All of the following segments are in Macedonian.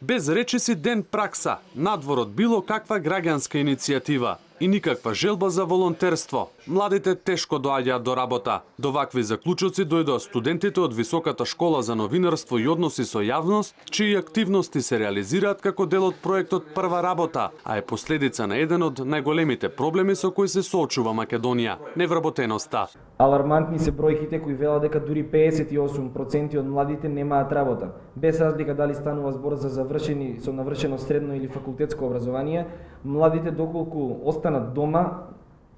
Без речиси ден пракса, надвор од било каква граѓанска иницијатива и никаква желба за волонтерство, младите тешко доаѓаат до работа. До вакви заклучоци дојдоа студентите од Високата школа за новинарство и односи со јавност, чии активности се реализираат како дел од проектот Прва работа, а е последица на еден од најголемите проблеми со кои се соочува Македонија – невработеноста. Алармантни се бројките кои велат дека дури 58% од младите немаат работа. Без разлика дали станува збор за со навршено средно или факултетско образование, младите доколку останат дома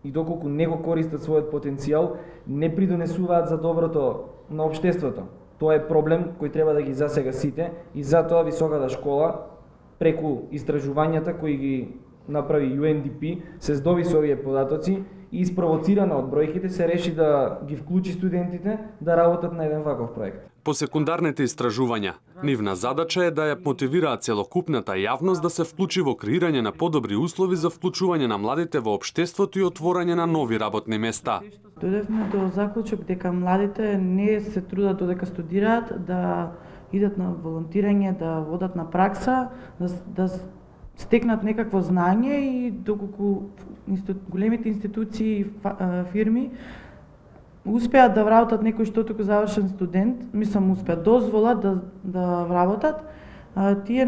и доколку не го користат својот потенцијал, не придонесуваат за доброто на општеството. Тоа е проблем кој треба да ги засега сите и затоа Високата школа преку истражувањата кои ги направи UNDP се здоби со овие податоци и испровоцирана од бројките се реши да ги вклучи студентите да работат на еден ваков проект. По секундарните истражувања, нивна задача е да ја мотивираат целокупната јавност да се вклучи во креирање на подобри услови за вклучување на младите во општеството и отворање на нови работни места. Дојдевме до заклучок дека младите не се трудат додека студираат, да идат на волонтирање, да водат на пракса, да стекнат некакво знање и доколку големите институции и фирми успеат да вработат некој што туку завршен студент, успеат дозволат да вработат, тие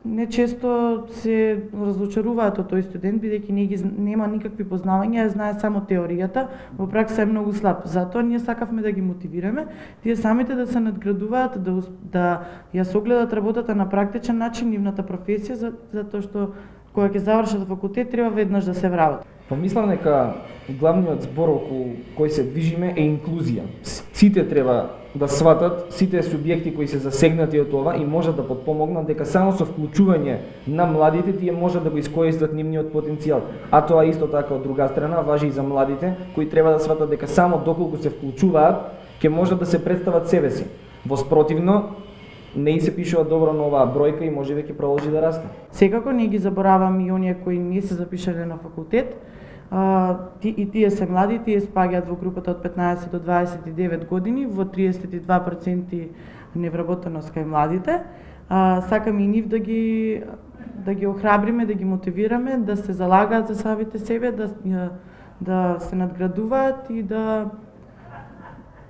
не често се разочаруваат од тој студент, бидејќи нема никакви познавања, знае само теоријата, во пракса е многу слаб. Затоа ние сакавме да ги мотивираме, тие самите да се надградуваат, да ја согледат работата на практичен начин, нивната професија, затоа што кога ќе завршат факултет треба веднаш да се вработат. Помислам дека главниот збор околу кој се движиме е инклузија. Сите треба да сватат, сите субјекти кои се засегнати од ова и можат да подпомогнат дека само со вклучување на младите тие можат да го искористат нивниот потенцијал. А тоа исто така од друга страна важи и за младите кои треба да сватат дека само доколку се вклучуваат ќе можат да се представат себе си. Во спротивно не и се пишува добро на оваа бројка и може ќе продолжи да расте. Секако не ги забораваме и оние кои не се запишале на факултет. И тие се млади, тие спаѓаат во групата од 15 до 29 години, во 32% невработеност кај младите. Сакаме и нив да ги охрабриме, да ги мотивираме, да се залагаат за самите себе, да се надградуваат и да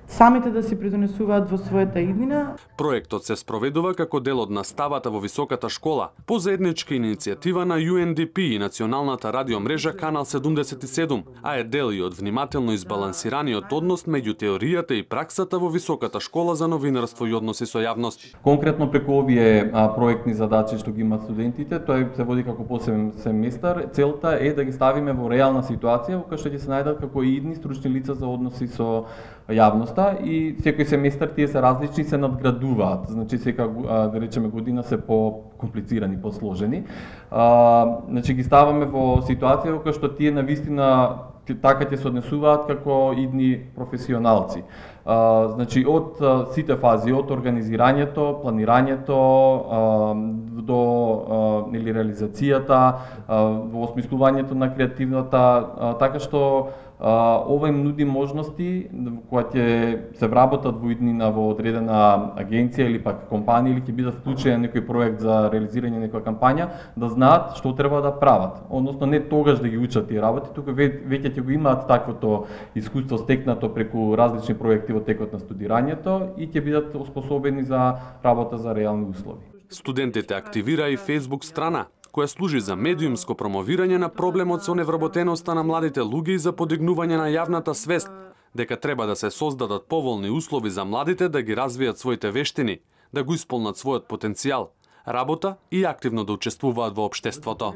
самите да си придонесуваат во својата иднина. Проектот се спроведува како дел од наставата во Високата школа по заедничка иницијатива на UNDP и националната радиомрежа Канал 77, а е дел и од внимателно избалансираниот однос меѓу теоријата и праксата во Високата школа за новинарство и односи со јавност. Конкретно преку овие проектни задачи што ги имаат студентите, тој се води како посебен семестар. Целта е да ги ставиме во реална ситуација во која што ќе се најдат како и идни стручни лица за односи со јавноста и секој семестар тие се различни, се надградуваат. Значи сека да речеме година се по-комплицирани, по-сложени. Значи ги ставаме во ситуација во која што тие навистина така ќе се однесуваат како идни професионалци. Значи од сите фази, од организирањето, планирањето до реализацијата, во осмислувањето на креативната, така што ова им нуди можности кои ќе се вработат во иднина во одредена агенција или пак компанија или ќе бидат вклучени на некој проект за реализирање на некоја кампања, да знаат што треба да прават. Односно не тогаш да ги учат тие работи, тука веќе ќе го имаат таквото искуство стекнато преку различни проекти во текот на студирањето и ќе бидатоспособени за работа за реални услови. Студентите активира и Facebook страна која служи за медиумско промовирање на проблемот со невработеноста на младите луѓе и за подигнување на јавната свест дека треба да се создадат поволни услови за младите да ги развијат своите вештини, да го исполнат својот потенцијал, работа и активно да учествуваат во општеството.